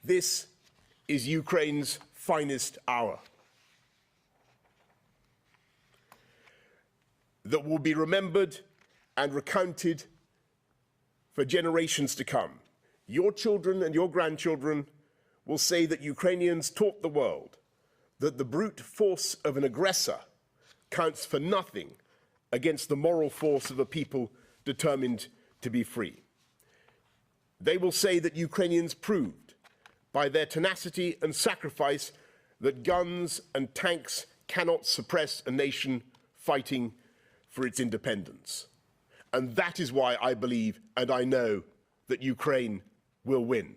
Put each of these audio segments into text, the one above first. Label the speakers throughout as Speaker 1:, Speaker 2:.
Speaker 1: This is Ukraine's finest hour that will be remembered and recounted for generations to come. Your children and your grandchildren will say that Ukrainians taught the world that the brute force of an aggressor counts for nothing against the moral force of a people determined to be free. They will say that Ukrainians proved by their tenacity and sacrifice that guns and tanks cannot suppress a nation fighting for its independence. And that is why I believe and I know that Ukraine will win.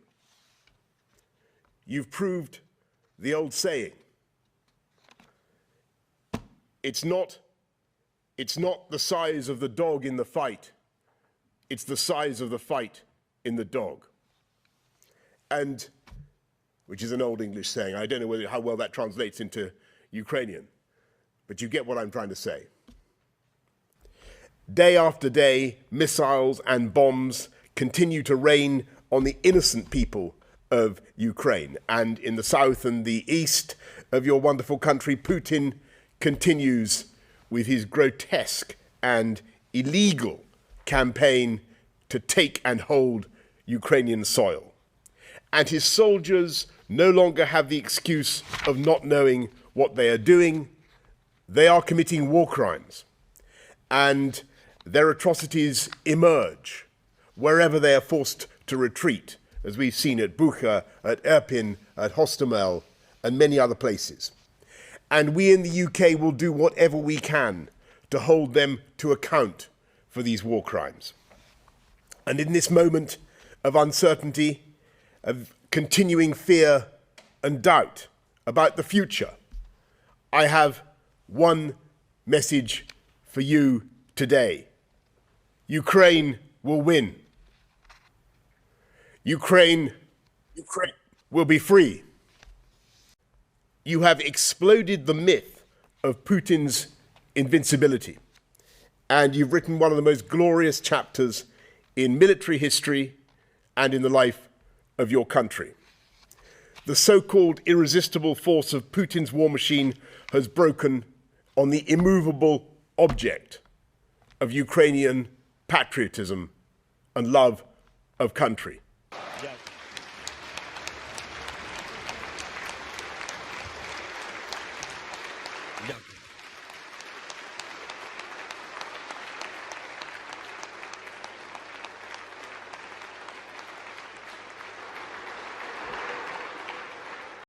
Speaker 1: You've proved the old saying. It's not the size of the dog in the fight, it's the size of the fight in the dog. And, which is an old English saying, I don't know how well that translates into Ukrainian, but you get what I'm trying to say. Day after day, missiles and bombs continue to rain on the innocent people of Ukraine. And in the south and the east of your wonderful country, Putin continues with his grotesque and illegal campaign to take and hold Ukrainian soil. And his soldiers no longer have the excuse of not knowing what they are doing. They are committing war crimes. And their atrocities emerge wherever they are forced to retreat, as we've seen at Bucha, at Irpin, at Hostomel, and many other places. And we in the UK will do whatever we can to hold them to account for these war crimes. And in this moment of uncertainty, of continuing fear and doubt about the future, I have one message for you today. Ukraine will win. Ukraine will be free. You have exploded the myth of Putin's invincibility, and you've written one of the most glorious chapters in military history and in the life of your country. The so-called irresistible force of Putin's war machine has broken on the immovable object of Ukrainian patriotism and love of country.